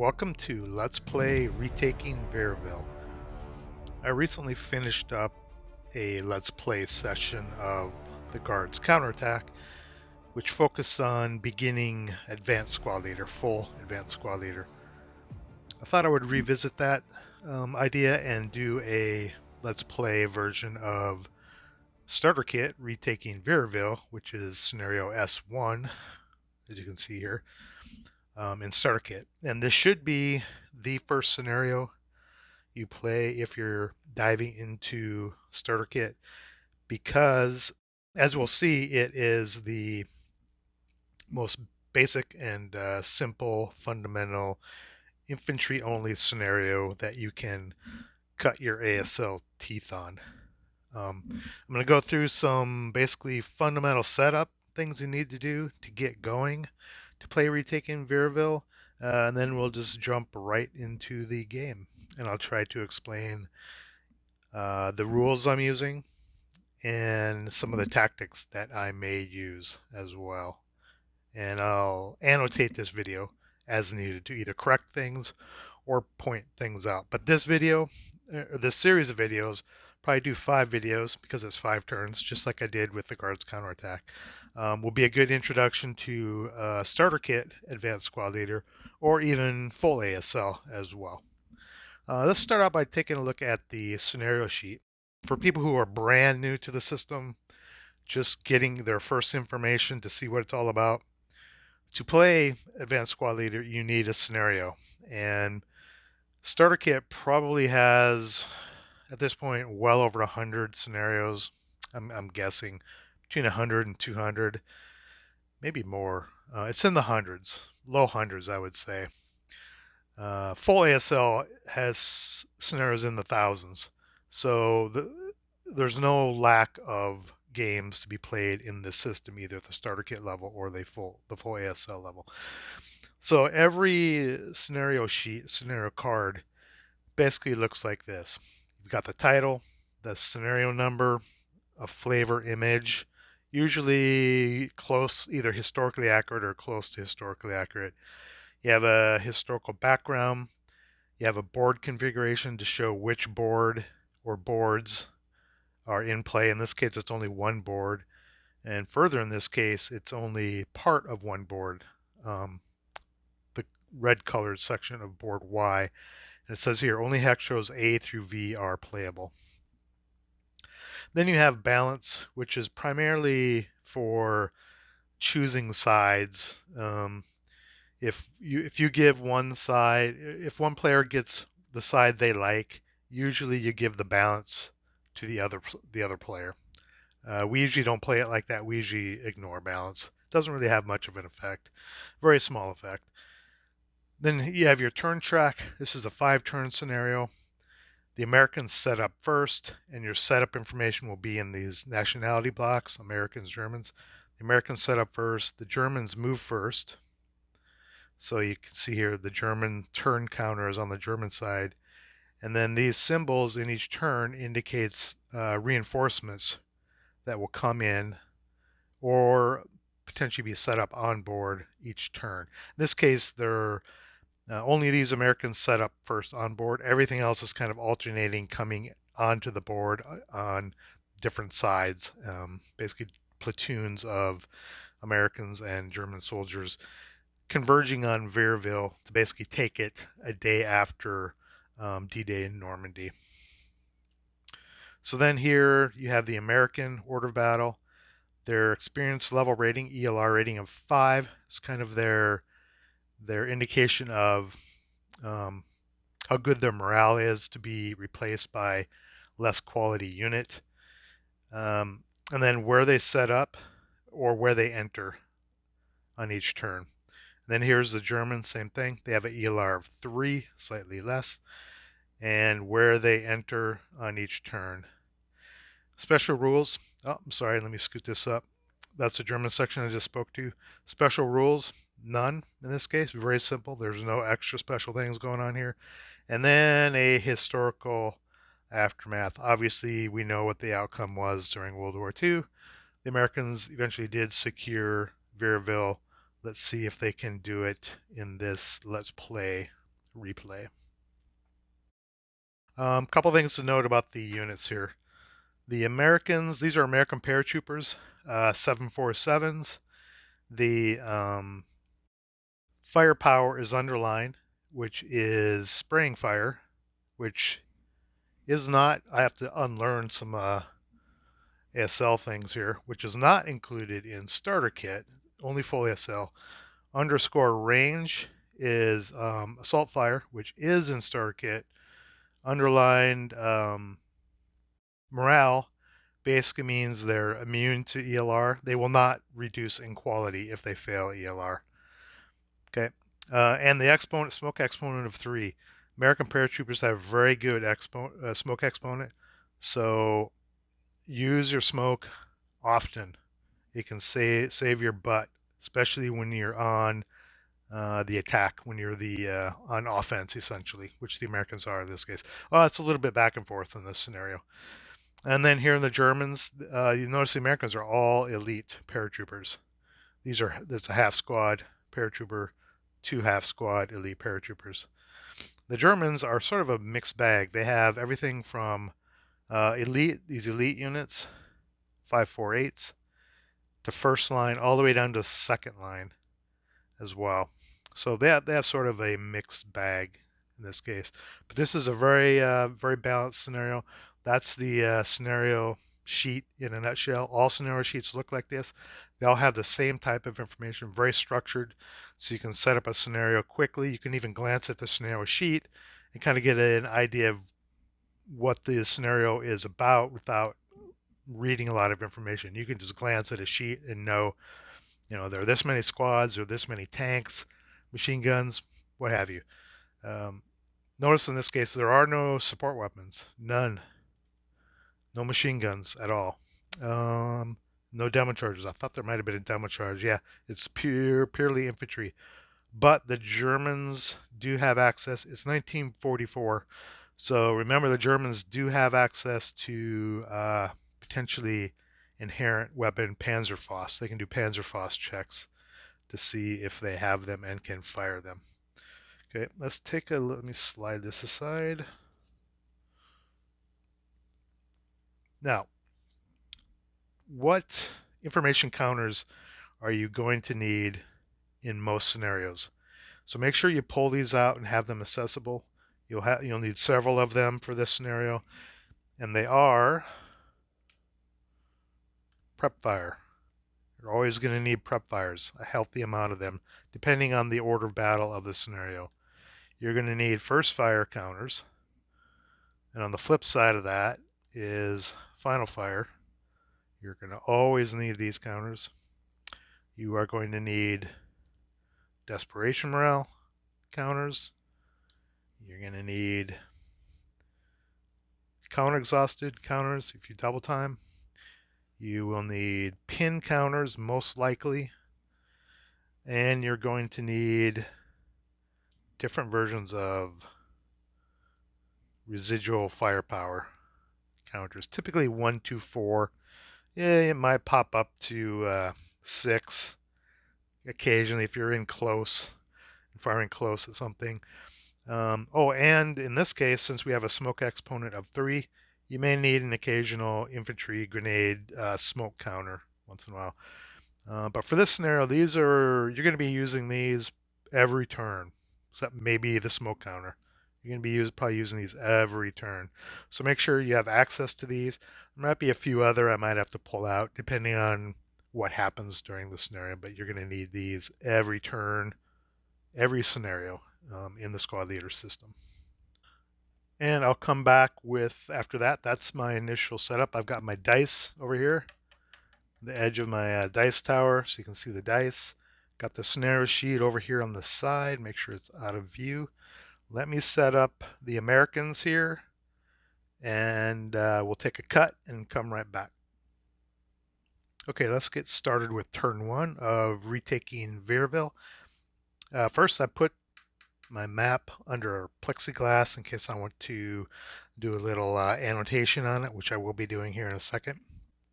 Welcome to Let's Play Retaking Vierville. I recently finished up a Let's Play session of the Guard's Counterattack, which focused on beginning Advanced Squad Leader, full Advanced Squad Leader. I thought I would revisit that idea and do a Let's Play version of Starter Kit, Retaking Vierville, which is scenario S1, as you can see here, in Starter Kit. And this should be the first scenario you play if you're diving into Starter Kit, because as we'll see, it is the most basic and simple fundamental infantry only scenario that you can cut your ASL teeth on. I'm going to go through some basically fundamental setup things you need to do to get going to play Retaking Vierville, and then we'll just jump right into the game, and I'll try to explain the rules I'm using and some of the tactics that I may use as well. And I'll annotate this video as needed to either correct things or point things out. But this video, or this series of videos, probably do 5 videos because it's 5 turns, just like I did with the Guard's Counterattack. Will be a good introduction to Starter Kit, Advanced Squad Leader, or even full ASL as well. Let's start out by taking a look at the scenario sheet. For people who are brand new to the system, just getting their first information to see what it's all about, to play Advanced Squad Leader, you need a scenario. And Starter Kit probably has, at this point, well over 100 scenarios. I'm guessing between 100 and 200, maybe more. It's in the hundreds, low hundreds, I would say. Full ASL has scenarios in the thousands, so there's no lack of games to be played in this system, either at the Starter Kit level or the full ASL level. So every scenario sheet, scenario card, basically looks like this. You've got the title, the scenario number, a flavor image, usually close, either historically accurate or close to historically accurate. You have a historical background. You have a board configuration to show which board or boards are in play. In this case, it's only one board. And further in this case, it's only part of one board. The red colored section of board Y. And it says here, only hex rows A through V are playable. Then you have balance, which is primarily for choosing sides. If you give one side, if one player gets the side they like, usually you give the balance to the other player. We usually don't play it like that. We usually ignore balance. It doesn't really have much of an effect. Very small effect. Then you have your turn track. This is a 5-turn scenario. The Americans set up first, and your setup information will be in these nationality blocks, Americans, Germans. The Americans set up first. The Germans move first. So you can see here the German turn counter is on the German side. And then these symbols in each turn indicates reinforcements that will come in or potentially be set up on board each turn. In this case, they're only these Americans set up first on board. Everything else is kind of alternating, coming onto the board on different sides. Basically platoons of Americans and German soldiers converging on Vierville to basically take it a day after D-Day in Normandy. So then here you have the American order of battle. Their experience level rating, ELR rating of 5. It's kind of their indication of how good their morale is to be replaced by less quality unit. And then where they set up or where they enter on each turn. Then here's the Germans, same thing. They have an ELR of 3, slightly less. And where they enter on each turn. Special rules. Oh, I'm sorry, let me scoot this up. That's the German section I just spoke to. Special rules, none in this case. Very simple. There's no extra special things going on here. And then a historical aftermath. Obviously, we know what the outcome was during World War II. The Americans eventually did secure Vierville. Let's see if they can do it in this Let's Play replay. Couple things to note about the units here. The Americans, these are American paratroopers, 747s. The firepower is underlined, which is spraying fire, which is not, I have to unlearn some ASL things here, which is not included in Starter Kit, only full ASL. Underscore range is assault fire, which is in Starter Kit. Underlined morale basically means they're immune to ELR. They will not reduce in quality if they fail ELR. Okay. And the exponent, smoke exponent of 3. American paratroopers have very good smoke exponent. So use your smoke often. It can save your butt, especially when you're on the attack, when you're on offense, essentially, which the Americans are in this case. Well, it's a little bit back and forth in this scenario. And then here in the Germans, you notice the Americans are all elite paratroopers. There's a half squad paratrooper, 2 half squad elite paratroopers. The Germans are sort of a mixed bag. They have everything from these elite units, 548s, to first line, all the way down to second line as well. So they have sort of a mixed bag in this case. But this is a very balanced scenario. That's the scenario sheet in a nutshell. All scenario sheets look like this. They all have the same type of information, very structured, so you can set up a scenario quickly. You can even glance at the scenario sheet and kind of get an idea of what the scenario is about without reading a lot of information. You can just glance at a sheet and know, there are this many squads, or this many tanks, machine guns, what have you. Notice in this case, there are no support weapons, none. No machine guns at all. No demo charges. I thought there might have been a demo charge. Yeah, it's purely infantry. But the Germans do have access. It's 1944. So remember, the Germans do have access to potentially inherent weapon Panzerfaust. They can do Panzerfaust checks to see if they have them and can fire them. Okay, let me slide this aside. Now, what information counters are you going to need in most scenarios? So make sure you pull these out and have them accessible. You'll need several of them for this scenario, and they are prep fire. You're always going to need prep fires, a healthy amount of them, depending on the order of battle of the scenario. You're going to need first fire counters, and on the flip side of that is final fire. You're going to always need these counters. You are going to need desperation morale counters. You're going to need counter exhausted counters if you double time. You will need pin counters, most likely. And you're going to need different versions of residual firepower counters. Typically 1, 2, 4. Yeah, it might pop up to 6 occasionally if you're in close, firing close at something. And in this case, since we have a smoke exponent of 3, you may need an occasional infantry grenade smoke counter once in a while. But for this scenario, you're going to be using these every turn, except maybe the smoke counter. You're going to be probably using these every turn. So make sure you have access to these. There might be a few other I might have to pull out depending on what happens during the scenario, but you're going to need these every turn, every scenario in the squad leader system. And I'll come back with, after that, that's my initial setup. I've got my dice over here, the edge of my dice tower, so you can see the dice. Got the scenario sheet over here on the side, make sure it's out of view. Let me set up the Americans here, and we'll take a cut and come right back. Okay, let's get started with turn 1 of Retaking Vierville. First, I put my map under plexiglass in case I want to do a little annotation on it, which I will be doing here in a second.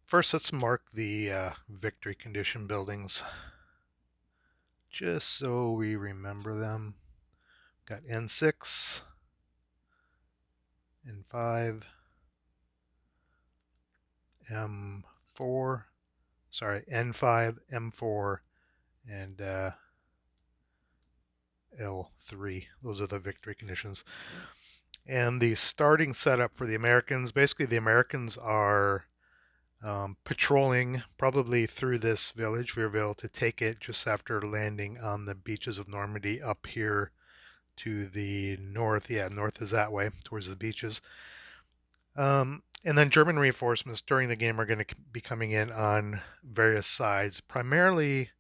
First, let's mark the victory condition buildings, just so we remember them. Got N6, N5, M4, sorry, N5, M4, and L3. Those are the victory conditions. And the starting setup for the Americans, basically the Americans are patrolling probably through this village, Vierville, to take it just after landing on the beaches of Normandy up here to the north. Yeah, north is that way, towards the beaches. And then German reinforcements during the game are going to be coming in on various sides. Primarily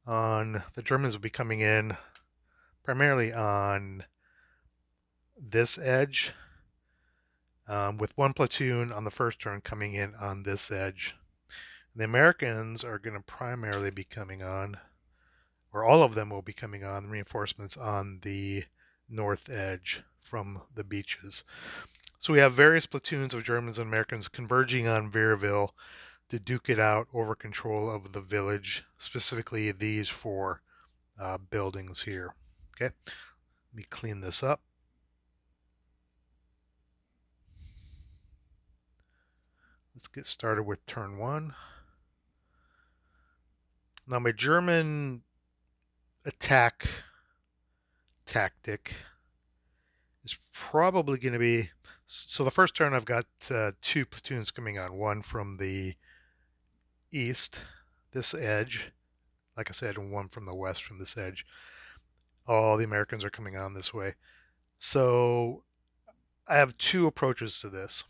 on, the Germans will be coming in primarily on this edge, with one platoon on the first turn coming in on this edge. The Americans are going to primarily be coming on, or all of them will be coming on, reinforcements on the north edge from the beaches. So we have various platoons of Germans and Americans converging on Vierville to duke it out over control of the village, specifically these four buildings here. Okay, let me clean this up. Let's get started with turn one. Now my German attack tactic is probably going to be, so the first turn I've got two platoons coming on, one from the east, this edge, like I said, and one from the west from this edge. All the Americans are coming on this way. So I have two approaches to this.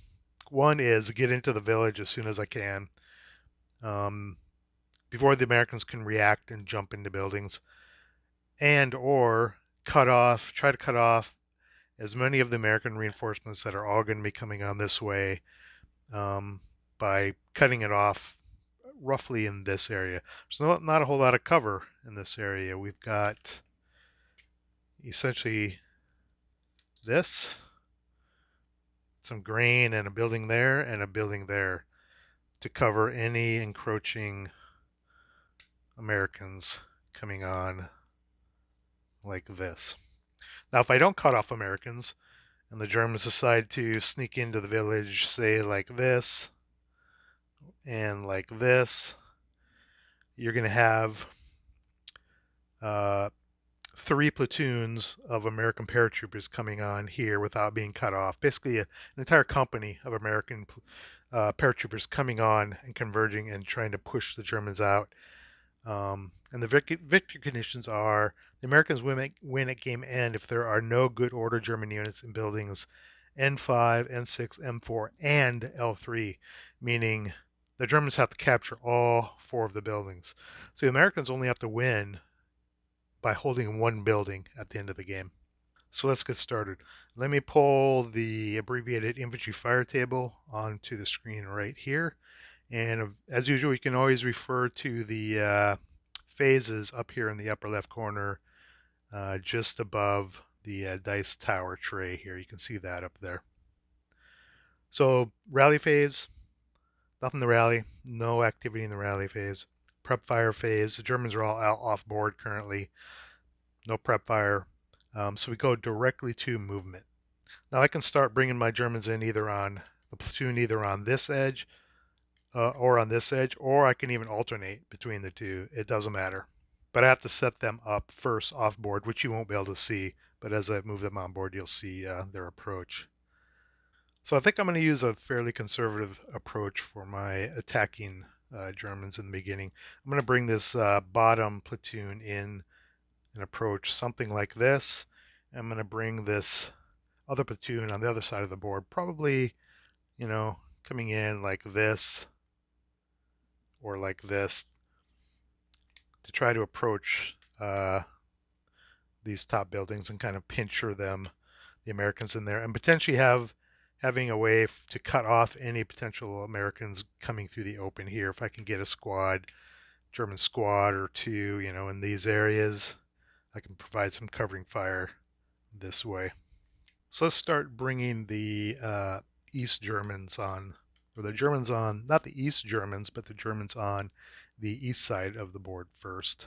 One is get into the village as soon as I can, before the Americans can react and jump into buildings, and or try to cut off as many of the American reinforcements that are all going to be coming on this way, by cutting it off roughly in this area. There's not a whole lot of cover in this area. We've got essentially this, some grain, and a building there, and a building there to cover any encroaching Americans coming on like this. Now, if I don't cut off Americans and the Germans decide to sneak into the village, say like this and like this, you're going to have three platoons of American paratroopers coming on here without being cut off. Basically, an entire company of American paratroopers coming on and converging and trying to push the Germans out. And the victory conditions are the Americans win at game end if there are no good order German units in buildings N5, N6, M4, and L3, meaning the Germans have to capture all four of the buildings. So the Americans only have to win by holding one building at the end of the game. So let's get started. Let me pull the abbreviated infantry fire table onto the screen right here. And as usual, you can always refer to the phases up here in the upper left corner, just above the dice tower tray here. You can see that up there. So rally phase, nothing to rally, no activity in the rally phase. Prep fire phase, the Germans are all out off board currently, no prep fire. So we go directly to movement. Now I can start bringing my Germans in either on the platoon, either on this edge, or on this edge, or I can even alternate between the two. It doesn't matter. But I have to set them up first off board, which you won't be able to see. But as I move them on board, you'll see their approach. So I think I'm going to use a fairly conservative approach for my attacking Germans in the beginning. I'm going to bring this bottom platoon in and approach something like this. I'm going to bring this other platoon on the other side of the board, probably, coming in like this or like this, to try to approach these top buildings and kind of pincher them, the Americans in there, and potentially having a way to cut off any potential Americans coming through the open here. If I can get a German squad or two, in these areas, I can provide some covering fire this way. So let's start bringing the East Germans on, or the Germans on, not the East Germans, but the Germans on the east side of the board first.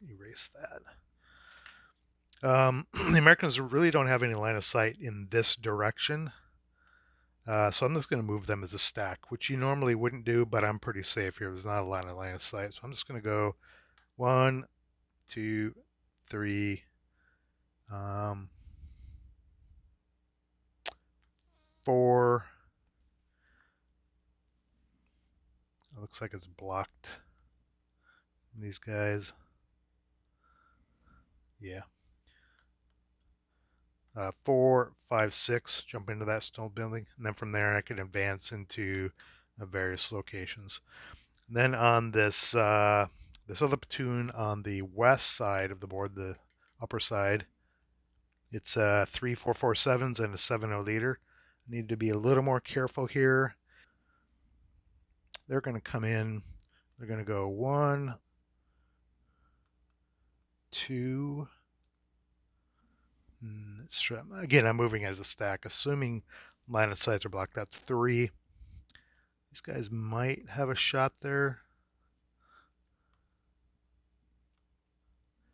Erase that. The Americans really don't have any line of sight in this direction. So I'm just going to move them as a stack, which you normally wouldn't do, but I'm pretty safe here. There's not a lot of line of sight. So I'm just going to go 1, 2, 3, 4. It looks like it's blocked. These guys. Yeah. 4, 5, 6. Jump into that stone building. And then from there I can advance into various locations. And then on this this other platoon on the west side of the board, the upper side, it's 3 447s and a 70 leader. I need to be a little more careful here. They're going to come in. They're going to go 1, 2. Again, I'm moving as a stack, assuming line of sights are blocked. That's 3. These guys might have a shot there.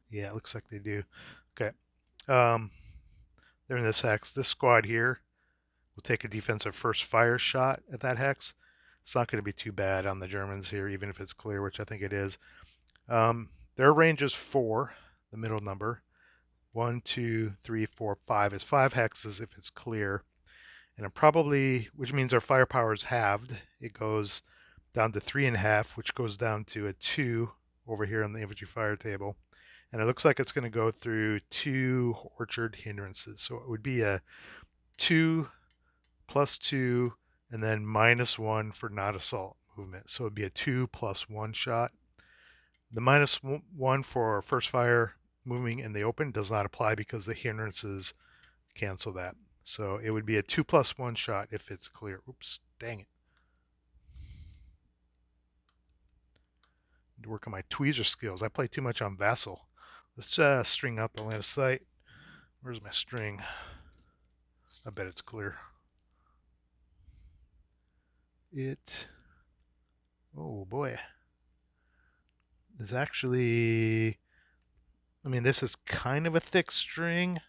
Yeah, it looks like they do. Okay. They're in this hex. This squad here will take a defensive first fire shot at that hex. It's not going to be too bad on the Germans here, even if it's clear, which I think it is. Their range is 4, the middle number. 1, 2, 3, 4, 5 is 5 hexes if it's clear. And it probably, which means our firepower is halved. It goes down to 3.5, which goes down to a 2 over here on the infantry fire table. And it looks like it's going to go through 2 orchard hindrances. So it would be a 2 plus 2 and then -1 for not assault movement. So it'd be a 2 plus 1 shot. The -1 for first fire moving in the open does not apply because the hindrances cancel that. So it would be a 2 plus 1 shot if it's clear. Oops, dang it. Need to work on my tweezer skills. I play too much on Vassal. Let's string up the line of sight. Where's my string? I bet it's clear. Oh boy, is actually, I mean, this is kind of a thick string.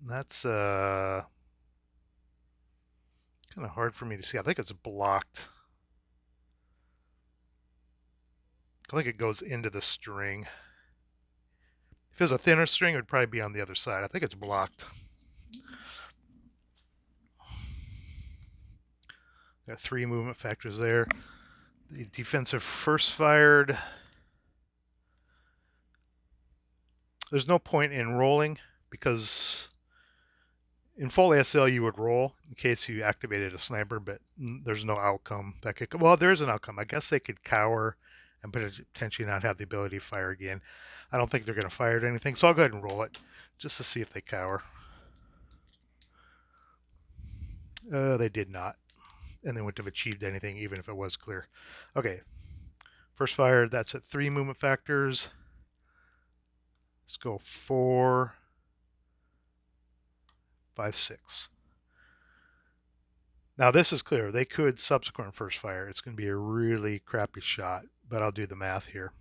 That's kind of hard for me to see. I think it's blocked. I think it goes into the string. If it was a thinner string, it would probably be on the other side. I think it's blocked. Got 3 movement factors there. The defensive first fired. There's no point in rolling because in full ASL you would roll in case you activated a sniper, but there's no outcome that could. Well, there is an outcome. I guess they could cower and potentially not have the ability to fire again. I don't think they're going to fire at anything, so I'll go ahead and roll it just to see if they cower. They did not, and they wouldn't have achieved anything even if it was clear. Okay, first fire. That's at 3 movement factors. Let's go 4, 5, 6. Now this is clear. They could subsequent first fire. It's going to be a really crappy shot, but I'll do the math here.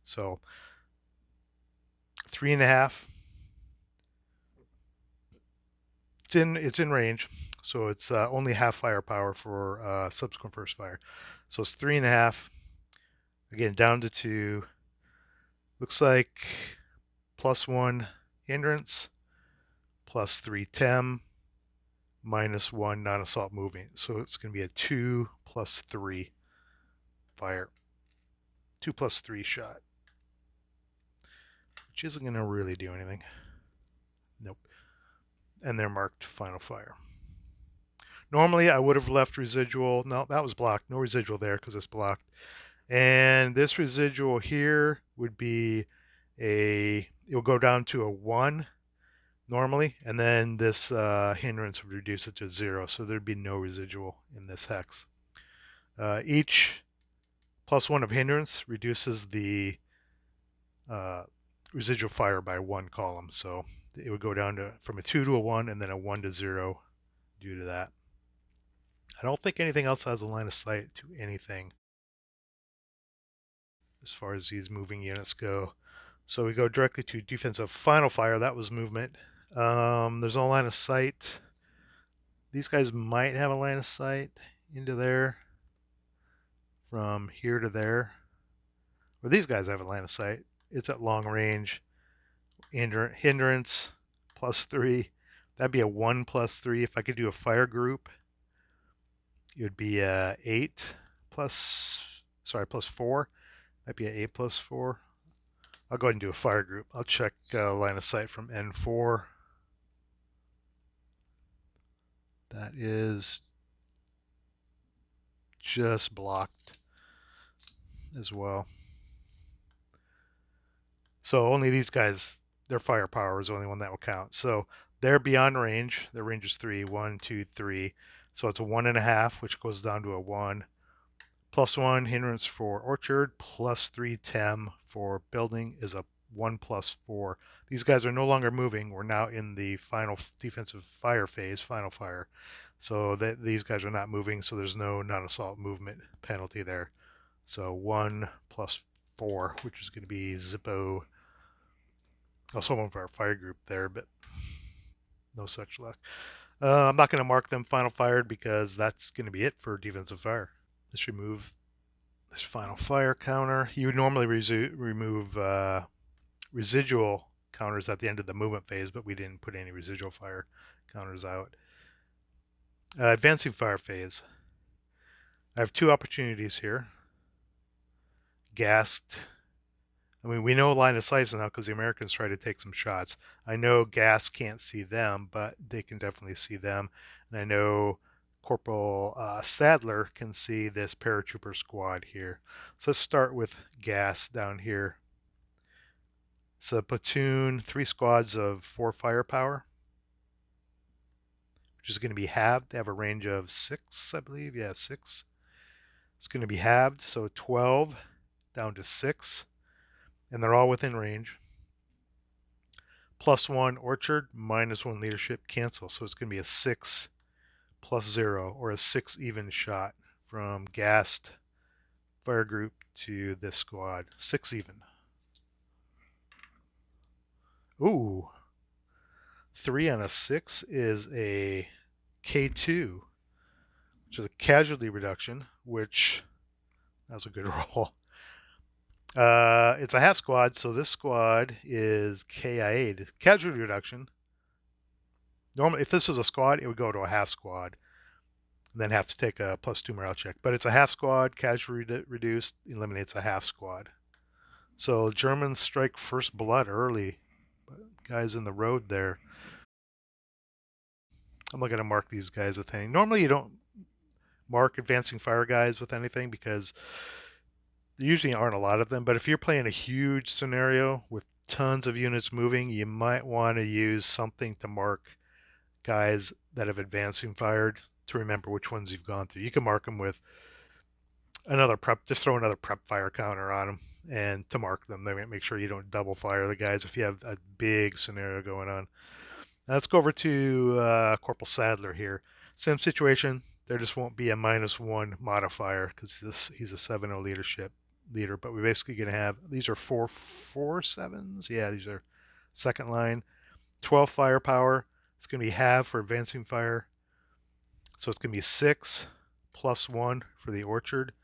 So 3.5. It's in range, so it's only half firepower for subsequent first fire. So it's 3.5. Again, down to 2. Looks like +1 hindrance, +3 tem, -1 non-assault moving. So it's going to be a 2 plus 3 fire. 2 plus 3 shot, which isn't going to really do anything. Nope. And they're marked final fire. Normally I would have left residual. No, that was blocked. No residual there because it's blocked. And this residual here would be it will go down to a 1 normally, and then this hindrance would reduce it to 0, so there'd be no residual in this hex. Each +1 of hindrance reduces the residual fire by 1 column, so it would go down to from a 2 to a 1 and then a 1 to 0 due to that. I don't think anything else has a line of sight to anything. as far as these moving units go. So we go directly to defensive final fire. That was movement. There's no line of sight. These guys might have a line of sight into there from here to there. Or these guys have a line of sight. It's at long range. Hindrance +3. That'd be a 1 +3. If I could do a fire group, it would be a 8 +4. That'd be an 8 +4. I'll go ahead and do a fire group. I'll check line of sight from N4. That is just blocked as well. So only these guys, their firepower is the only one that will count. So they're beyond range. Their range is 3. 1, 2, 3. So it's a 1.5, which goes down to a 1. +1 hindrance for orchard, +3 tem for building is a 1 +4. These guys are no longer moving. We're now in the final defensive fire phase, final fire. So these guys are not moving, so there's no non-assault movement penalty there. So 1 +4, which is going to be Zippo. Also one for our fire group there, but no such luck. I'm not going to mark them final fired because that's going to be it for defensive fire. Let's remove this final fire counter. You would normally remove residual counters at the end of the movement phase, but we didn't put any residual fire counters out. Advancing fire phase. I have 2 opportunities here. Gassed. I mean, we know line of sight now because the Americans try to take some shots. I know gas can't see them, but they can definitely see them. And I know Corporal Sadler can see this paratrooper squad here. So let's start with gas down here. It's a platoon, 3 squads of 4 firepower, which is going to be halved. They have a range of 6, I believe. Yeah, 6. It's going to be halved, so 12 down to 6. And they're all within range. +1 orchard, -1 leadership, cancel. So it's going to be a 6 +0, or a 6 even shot from gassed fire group to this squad. 6 even. Ooh. 3 on a 6 is a K2, which is a casualty reduction, which that's a good roll. It's a half squad, so this squad is KIA, casualty reduction. Normally, if this was a squad, it would go to a half squad, and then have to take a +2 morale check. But it's a half squad, casualty reduced, eliminates a half squad. So Germans strike first blood early. Guys in the road there. I'm not going to mark these guys with anything. Normally, you don't mark advancing fire guys with anything because there usually aren't a lot of them. But if you're playing a huge scenario with tons of units moving, you might want to use something to mark guys that have advancing fired to remember which ones you've gone through. You can mark them with another prep, just throw another prep fire counter on them and to mark them. They make sure you don't double fire the guys if you have a big scenario going on. Now let's go over to Corporal Sadler here. Same situation. There just won't be a -1 modifier because he's a 7-0 leadership leader. But we're basically going to have, these are 4-4-7s. Yeah, these are second line. 12 firepower. It's going to be half for advancing fire. So it's going to be 6 +1 for the orchard.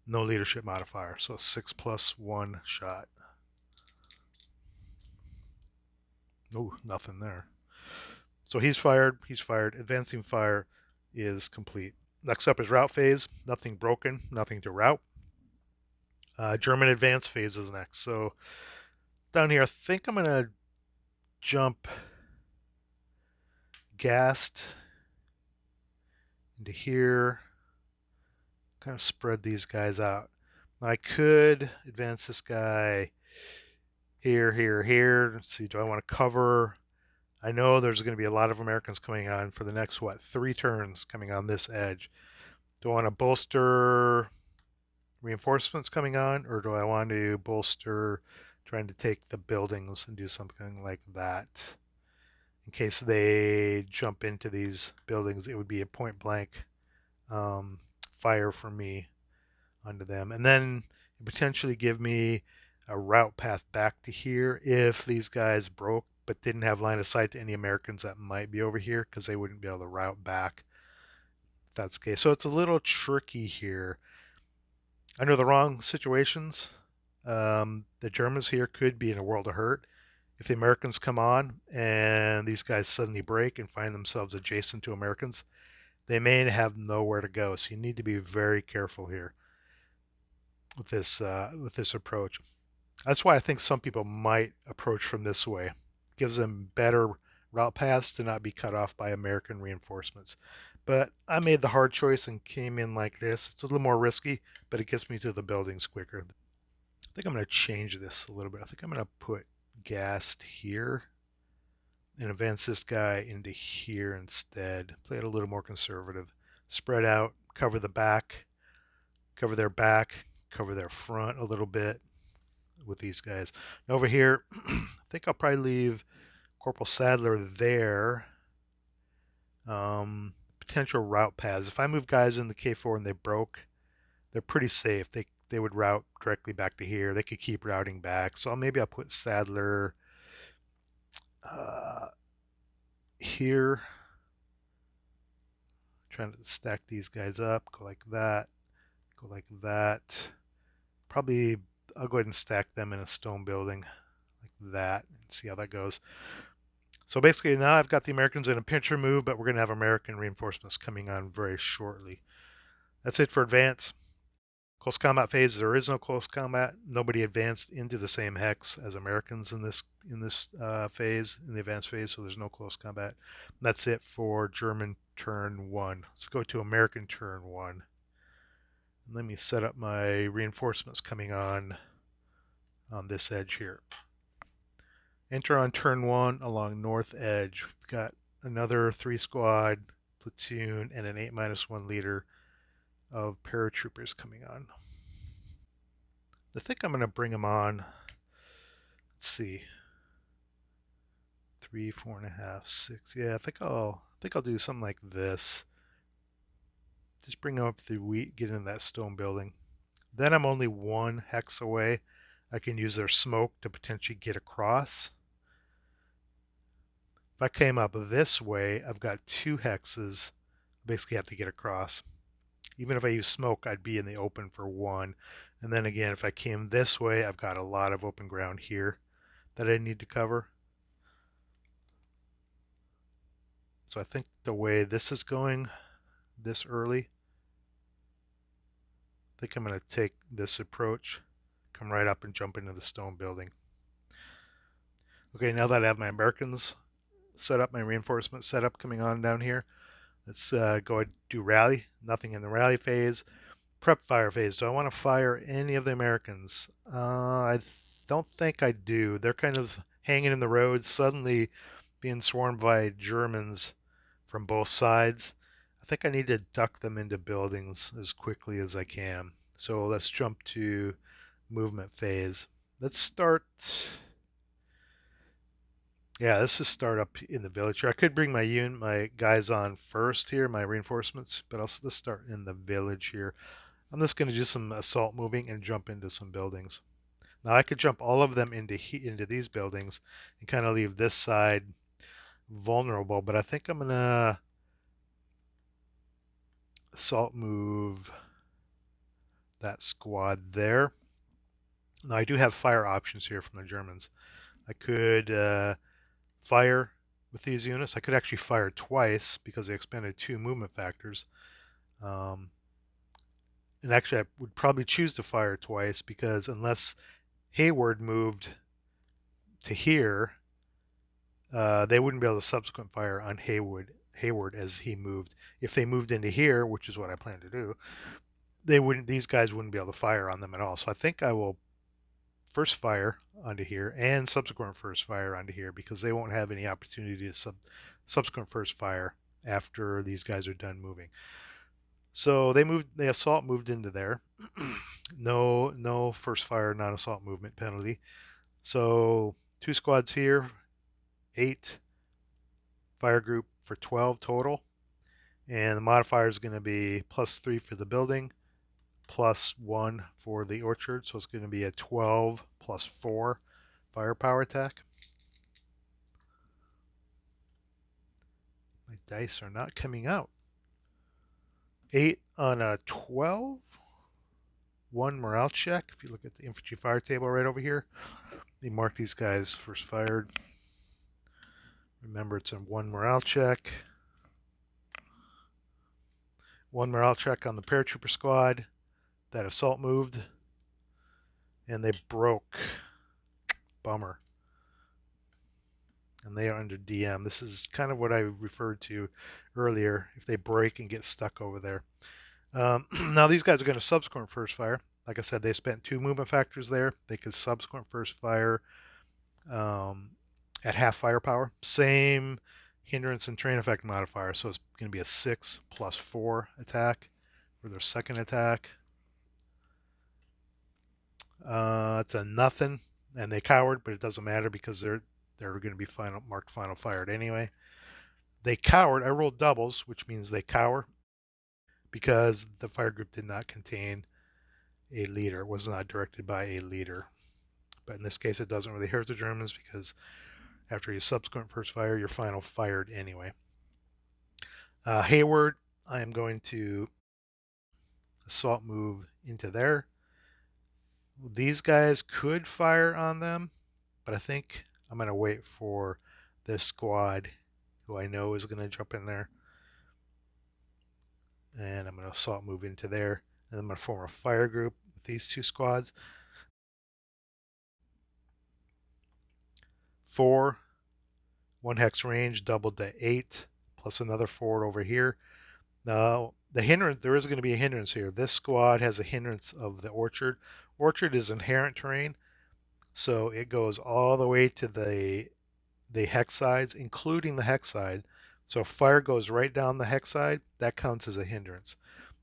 No leadership modifier. So 6 +1 shot. Oh, nothing there. So he's fired. He's fired. Advancing fire is complete. Next up is route phase. Nothing broken. Nothing to route. German advance phase is next. So down here, I think I'm going to jump gassed into here. Kind of spread these guys out. I could advance this guy here, here, here. Let's see, do I want to cover? I know there's going to be a lot of Americans coming on for the next, 3 turns coming on this edge. Do I want to bolster reinforcements coming on, or do I want to bolster trying to take the buildings and do something like that? In case they jump into these buildings, it would be a point blank fire from me onto them. And then potentially give me a route path back to here if these guys broke but didn't have line of sight to any Americans that might be over here, because they wouldn't be able to route back if that's the case. So it's a little tricky here. Under the wrong situations, the Germans here could be in a world of hurt. If the Americans come on and these guys suddenly break and find themselves adjacent to Americans, they may have nowhere to go. So you need to be very careful here with this approach. That's why I think some people might approach from this way. It gives them better route paths to not be cut off by American reinforcements. But I made the hard choice and came in like this. It's a little more risky, but it gets me to the buildings quicker. I think I'm going to change this a little bit. I think I'm going to put gassed here and advance this guy into here instead. Play it a little more conservative. Spread out, cover the back, cover their back, cover their front a little bit with these guys. Now over here, I think I'll probably leave Corporal Sadler there. Potential route paths. If I move guys in the K4 and they broke, they're pretty safe. They would route directly back to here. They could keep routing back. So maybe I'll put Sadler uh, here. Trying to stack these guys up. Go like that. Go like that. Probably I'll go ahead and stack them in a stone building like that and see how that goes. So basically now I've got the Americans in a pincher move, but we're going to have American reinforcements coming on very shortly. That's it for advance. Close combat phase, there is no close combat. Nobody advanced into the same hex as Americans in this phase, in the advanced phase, so there's no close combat. That's it for German turn 1. Let's go to American turn 1. Let me set up my reinforcements coming on this edge here. Enter on turn 1 along north edge. We've got another 3 squad platoon and an 8-1 leader of paratroopers coming on. I think I'm going to bring them on. Let's see. 3, 4.5, 6. Yeah, I think I'll do something like this. Just bring them up the wheat, get into that stone building. Then I'm only 1 hex away. I can use their smoke to potentially get across. If I came up this way, I've got 2 hexes. I basically have to get across. Even if I use smoke, I'd be in the open for 1. And then again, if I came this way, I've got a lot of open ground here that I need to cover. So I think the way this is going this early, I think I'm going to take this approach, come right up and jump into the stone building. Okay, now that I have my Americans set up, my reinforcements set up coming on down here, let's go ahead and do rally. Nothing in the rally phase. Prep fire phase. Do I want to fire any of the Americans? I don't think I do. They're kind of hanging in the road, suddenly being swarmed by Germans from both sides. I think I need to duck them into buildings as quickly as I can. So let's jump to movement phase. Let's start. Yeah, let's just start up in the village here. I could bring my guys on first here, my reinforcements, but let's start in the village here. I'm just going to do some assault moving and jump into some buildings. Now I could jump all of them into these buildings and kind of leave this side vulnerable, but I think I'm going to assault move that squad there. Now I do have fire options here from the Germans. I could fire with these units. I could actually fire twice because they expended 2 movement factors. And actually I would probably choose to fire twice because unless Hayward moved to here, they wouldn't be able to subsequent fire on Hayward as he moved. If they moved into here, which is what I plan to do, these guys wouldn't be able to fire on them at all. So I think I will first fire onto here and subsequent first fire onto here because they won't have any opportunity to subsequent first fire after these guys are done moving. So the assault moved into there. No first fire, non-assault movement penalty. So 2 squads here, 8 fire group for 12 total. And the modifier is going to be +3 for the building, plus 1 for the orchard, so it's going to be a 12 plus 4 firepower attack. My dice are not coming out. 8 on a 12. 1 morale check. If you look at the infantry fire table right over here, they mark these guys first fired. Remember, it's a 1 morale check. 1 morale check on the paratrooper squad. That assault moved, and they broke. Bummer. And they are under DM. This is kind of what I referred to earlier, if they break and get stuck over there. Now these guys are going to subsequent first fire. Like I said, they spent 2 movement factors there. They could subsequent first fire at half firepower. Same hindrance and terrain effect modifier, so it's going to be a 6 plus 4 attack for their second attack. It's a nothing, and they cowered, but it doesn't matter because they're going to be marked final fired anyway. They cowered. I rolled doubles, which means they cower because the fire group did not contain a leader. It was not directed by a leader. But in this case, it doesn't really hurt the Germans because after your subsequent first fire, you're final fired anyway. Hayward, I am going to assault move into there. These guys could fire on them, but I think I'm going to wait for this squad who I know is going to jump in there. And I'm going to assault move into there. And I'm going to form a fire group with these 2 squads. 4, 1 hex range, doubled to 8, plus another 4 over here. Now, the hindrance, there is going to be a hindrance here. This squad has a hindrance of the orchard. Orchard is inherent terrain, so it goes all the way to the hex sides, including the hex side. So if fire goes right down the hex side, that counts as a hindrance.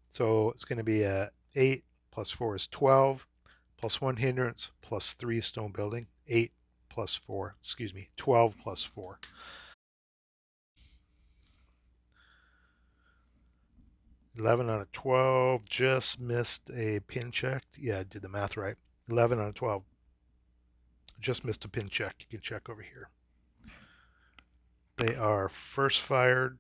So it's going to be a 8 plus 4 is 12, plus 1 hindrance, plus 3 stone building. 8 plus 4, 12 plus 4. 11 on a 12, just missed a pin check. Yeah, I did the math right. 11 on a 12, just missed a pin check. You can check over here. They are first fired.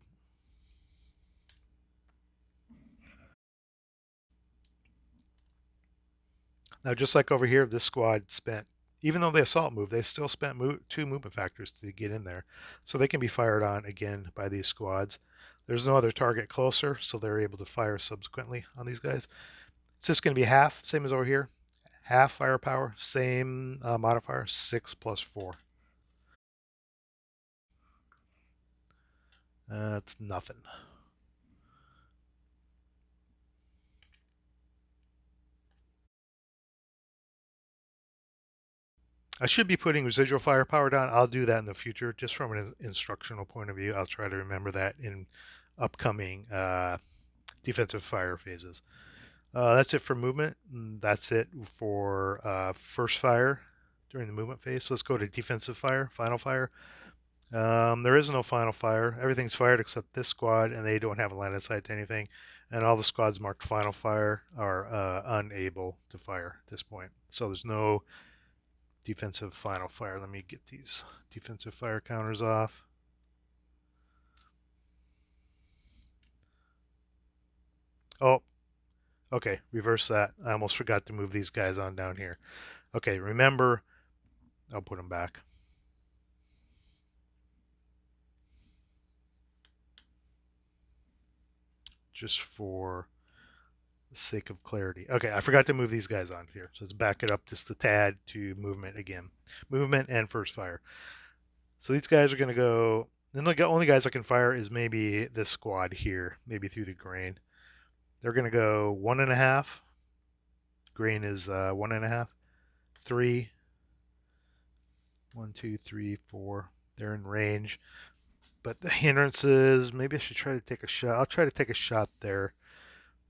Now, just like over here, this squad spent, even though they assault move, they still spent 2 movement factors to get in there. So they can be fired on again by these squads. There's no other target closer, so they're able to fire subsequently on these guys. It's just going to be half, same as over here. Half firepower, same modifier, 6 plus 4. It's nothing. I should be putting residual firepower down. I'll do that in the future, just from an instructional point of view. I'll try to remember that in upcoming defensive fire phases. That's it for movement. That's it for first fire during the movement phase. So let's go to defensive fire, final fire. There is no final fire. Everything's fired except this squad, and they don't have a line of sight to anything. And all the squads marked final fire are unable to fire at this point. So there's no defensive final fire. Let me get these defensive fire counters off. Oh, okay, reverse that. I almost forgot to move these guys on down here. Okay, remember, I'll put them back. Just for the sake of clarity. Okay, I forgot to move these guys on here. So let's back it up just a tad to movement again. Movement and first fire. So these guys are going to go, and the only guys I can fire is maybe this squad here, maybe through the grain. They're going to go 1.5. Grain is 1.5. 3. 1, 2, 3, 4. They're in range. But the hindrances, maybe I should try to take a shot. I'll try to take a shot there.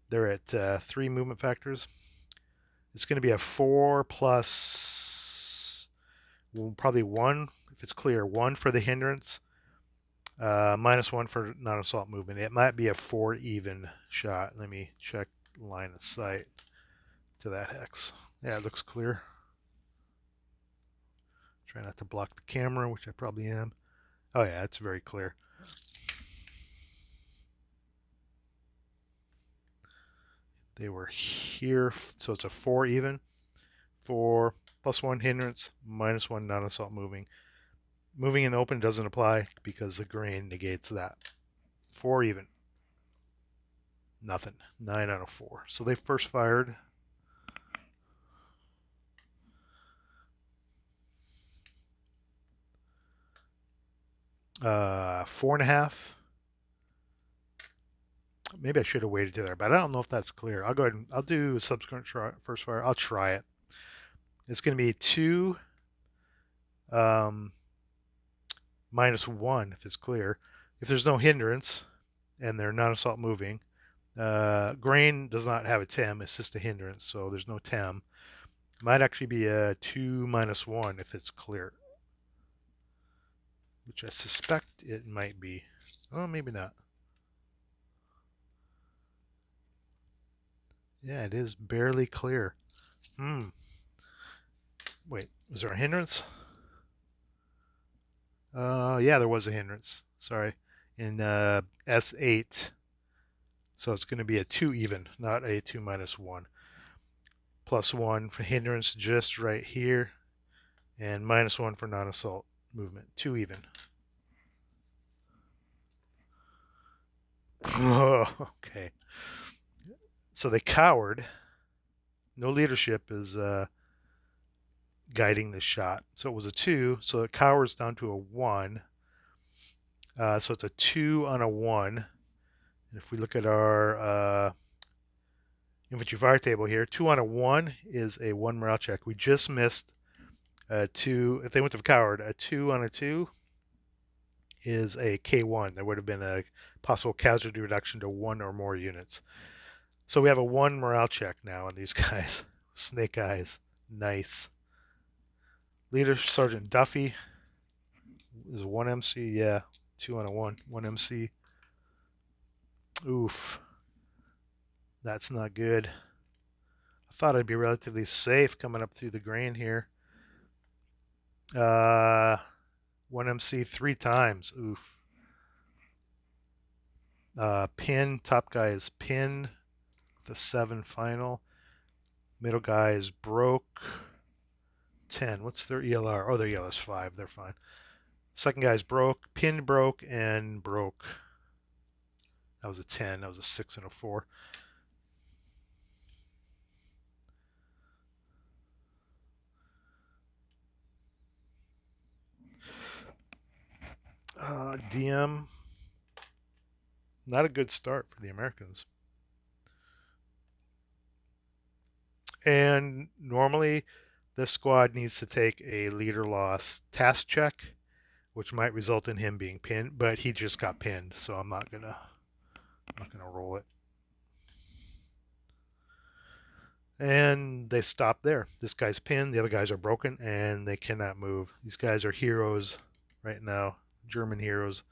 They're at 3 movement factors. It's going to be a 4 plus, well, probably 1, if it's clear, 1 for the hindrance, minus 1 for non-assault movement. It might be a 4 even shot. Let me check line of sight. to that hex. Yeah, it looks clear. Try not to block the camera, which I probably am. Oh yeah, it's very clear. They were here, so it's a 4 even. 4 plus 1 hindrance, minus 1 non-assault moving. Moving in open doesn't apply because the grain negates that. 4 even. Nothing. 9 out of 4. So they first fired. Four and a half. Maybe I should have waited to there, but I don't know if that's clear. I'll go ahead and I'll do subsequent first fire. I'll try it. It's going to be 2 minus 1 if it's clear. If there's no hindrance and they're non-assault moving, grain does not have a TEM. It's just a hindrance, so there's no TEM. Might actually be a 2 minus 1 if it's clear, which I suspect it might be. Oh, maybe not. Yeah, it is barely clear. Wait, was there a hindrance? Yeah, there was a hindrance. Sorry. In S8. So it's going to be a 2 even, not a 2 minus 1. Plus 1 for hindrance just right here. And minus 1 for non-assault movement. 2 even. Oh, okay. So they cowered. No leadership is guiding the shot. So it was a 2. So it cowers down to a 1. So it's a 2 on a 1. And if we look at our infantry fire table here, 2 on a 1 is a 1 morale check. We just missed a 2. If they went to coward, a 2 on a 2 is a K1. There would have been a possible casualty reduction to 1 or more units. So we have a 1 morale check now on these guys. Snake eyes. Nice. Leader Sergeant Duffy is 1 MC. Yeah, 2 on a 1. 1 MC. Oof. That's not good. I thought I'd be relatively safe coming up through the grain here. 1 MC 3 times. Oof. Pin. Top guy is pin. The 7 final. Middle guy is broke. 10. What's their ELR? Oh, their ELR is 5. They're fine. Second guy's broke. Pinned broke and broke. That was a 10. That was a 6 and a 4. DM. Not a good start for the Americans. And normally this squad needs to take a leader loss task check, which might result in him being pinned, but he just got pinned, so I'm not gonna roll it. And they stop there. This guy's pinned, the other guys are broken, and they cannot move. These guys are heroes right now, German heroes.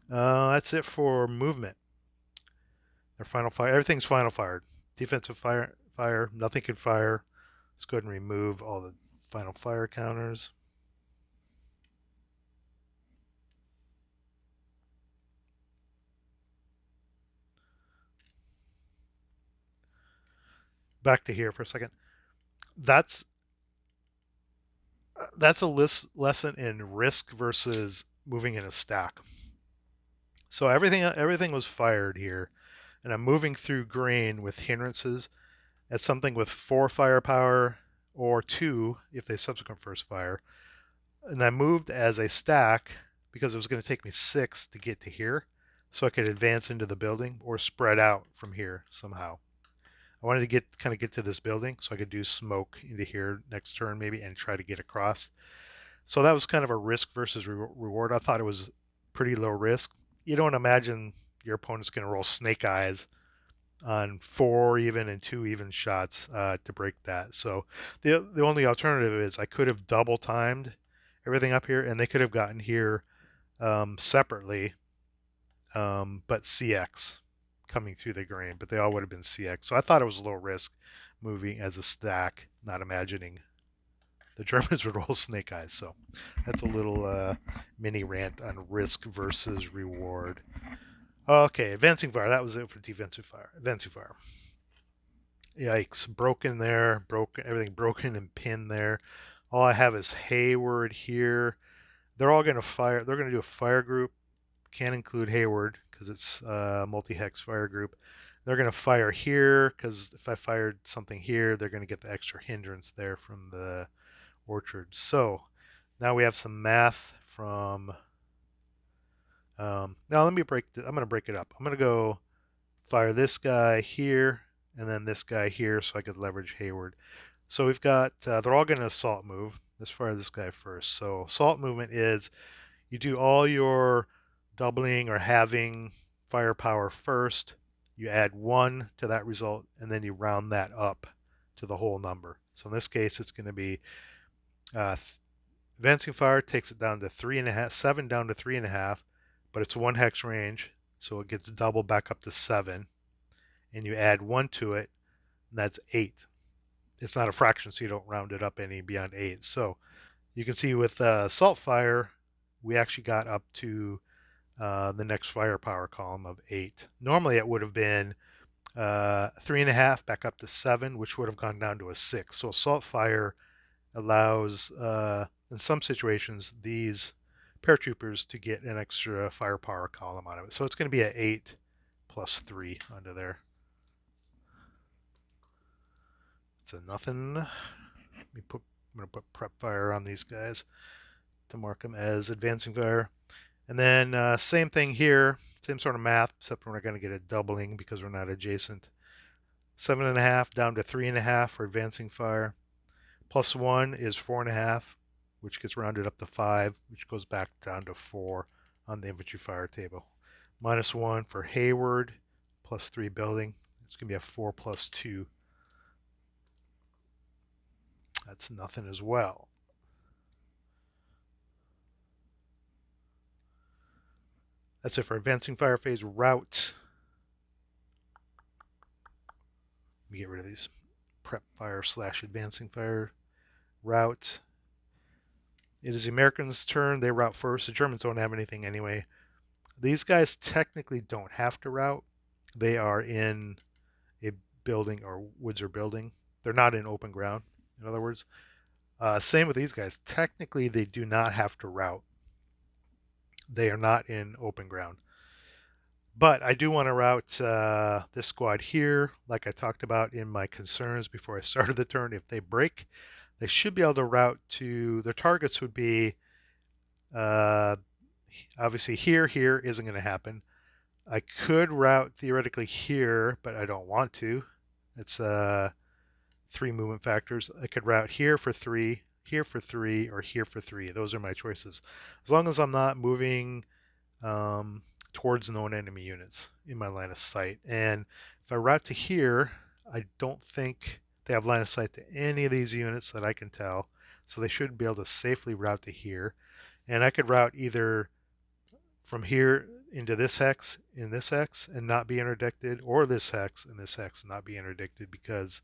That's it for movement. Their final fire, everything's final fired. Defensive fire, nothing can fire. Let's go ahead and remove all the final fire counters. Back to here for a second. That's a lesson in risk versus moving in a stack. So everything was fired here, and I'm moving through grain with hindrances as something with 4 firepower or 2 if they subsequent first fire. And I moved as a stack because it was going to take me 6 to get to here, so I could advance into the building or spread out from here somehow. I wanted to kind of get to this building so I could do smoke into here next turn maybe and try to get across. So that was kind of a risk versus reward. I thought it was pretty low risk. You don't imagine your opponent's going to roll snake eyes on 4 even and 2 even shots to break that. So the only alternative is I could have double timed everything up here, and they could have gotten here separately, but CX coming through the grain, but they all would have been CX. So I thought it was low risk, moving as a stack, not imagining the Germans would roll snake eyes. So that's a little mini rant on risk versus reward. Okay, advancing fire. That was it for defensive fire. Advancing fire. Yikes! Broken there. Broken. Everything broken and pinned there. All I have is Hayward here. They're all going to fire. They're going to do a fire group. Can't include Hayward because it's a multi-hex fire group. They're going to fire here because if I fired something here, they're going to get the extra hindrance there from the orchard. So now we have some math from. Now let me break. I'm going to break it up. I'm going to go fire this guy here and then this guy here so I could leverage Hayward. So we've got. They're all going to assault move. Let's fire this guy first. So assault movement is you do all your doubling or halving firepower first. You add 1 to that result, and then you round that up to the whole number. So in this case, it's going to be advancing fire takes it down to 3.5, 7 down to 3.5, but it's 1 hex range, so it gets doubled back up to 7, and you add 1 to it, and that's 8. It's not a fraction, so you don't round it up any beyond 8. So you can see with assault fire, we actually got up to the next firepower column of 8. Normally it would have been 3.5 back up to 7, which would have gone down to a 6. So assault fire allows, in some situations, these paratroopers to get an extra firepower column out of it. So it's going to be an 8 plus 3 under there. It's a nothing. I'm going to put prep fire on these guys to mark them as advancing fire. And then same thing here, same sort of math, except we're not going to get a doubling because we're not adjacent. 7.5 down to 3.5 for advancing fire. Plus 1 is 4.5, which gets rounded up to 5, which goes back down to 4 on the infantry fire table. Minus 1 for Hayward, plus 3 building. It's going to be a 4 plus 2. That's nothing as well. That's it for advancing fire phase route. Let me get rid of these. Prep fire / advancing fire route. It is the Americans' turn. They route first. The Germans don't have anything anyway. These guys technically don't have to route. They are in a building or woods or building. They're not in open ground, in other words. Same with these guys. Technically, they do not have to route. They are not in open ground. But I do want to route this squad here, like I talked about in my concerns before I started the turn. If they break, they should be able to route to their targets would be obviously here isn't going to happen. I could route theoretically here, but I don't want to. It's 3 movement factors. I could route here for 3, here for 3, or here for 3. Those are my choices. As long as I'm not moving towards known enemy units in my line of sight. And if I route to here, I don't think they have line of sight to any of these units that I can tell. So they should be able to safely route to here. And I could route either from here into this hex in this hex and not be interdicted, or this hex and this hex and not be interdicted, because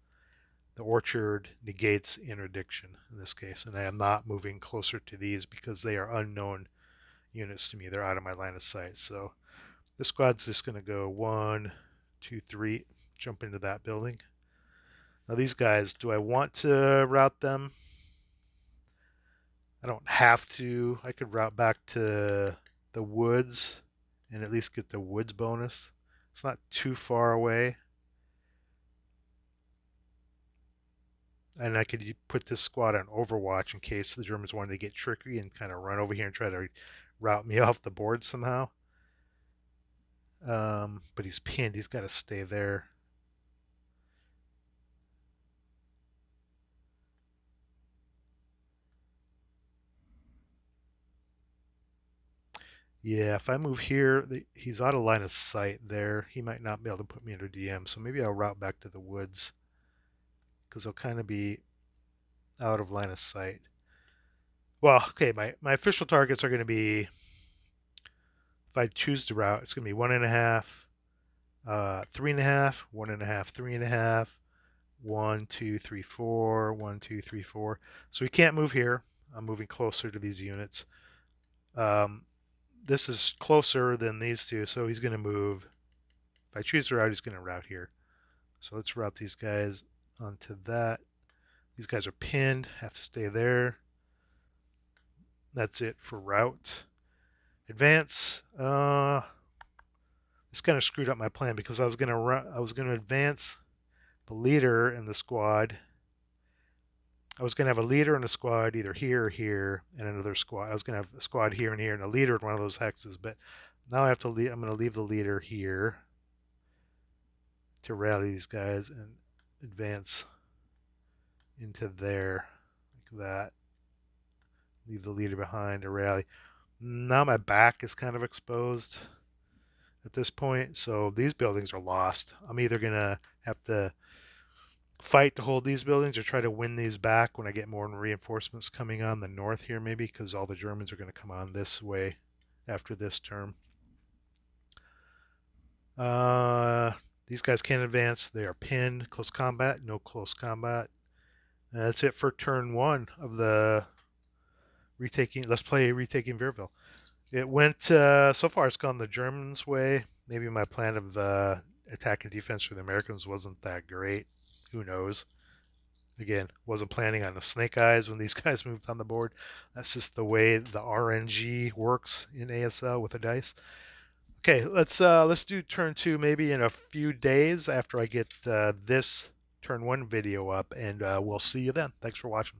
the orchard negates interdiction in this case. And I am not moving closer to these because they are unknown units to me. They're out of my line of sight. So this squad's just going to go 1, 2, 3, jump into that building. Now these guys, do I want to route them? I don't have to. I could route back to the woods and at least get the woods bonus. It's not too far away. And I could put this squad on Overwatch in case the Germans wanted to get tricky and kind of run over here and try to route me off the board somehow. But he's pinned. He's got to stay there. Yeah, if I move here, he's out of line of sight there. He might not be able to put me under DM, so maybe I'll route back to the woods because he'll kind of be out of line of sight. Well, okay, my official targets are going to be, if I choose to route, it's going to be 1.5, 3.5, 1.5, 3.5, 1, 2, 3, 4, 1, 2, 3, 4. So he can't move here. I'm moving closer to these units. This is closer than these two, so he's going to move. If I choose to route, he's going to route here. So let's route these guys onto that. These guys are pinned, have to stay there. That's it for route. Advance. This kind of screwed up my plan because I was gonna advance the leader in the squad. I was gonna have a leader in a squad either here or here, and another squad. I was gonna have a squad here and here, and a leader in one of those hexes. But now I have to leave. I'm gonna leave the leader here to rally these guys and advance into there like that. Leave the leader behind to rally. Now my back is kind of exposed at this point, so these buildings are lost. I'm either gonna have to fight to hold these buildings or try to win these back when I get more reinforcements coming on the north here, maybe, because all the Germans are going to come on this way after this term. These guys can't advance. They are pinned. Close combat. No close combat. That's it for turn 1 of the retaking. Let's play Retaking Vierville. It went, so far it's gone the Germans' way. Maybe my plan of attack and defense for the Americans wasn't that great. Who knows? Again, wasn't planning on the snake eyes when these guys moved on the board. That's just the way the RNG works in ASL with the dice. Okay, let's do turn 2 maybe in a few days after I get this turn 1 video up, and we'll see you then. Thanks for watching.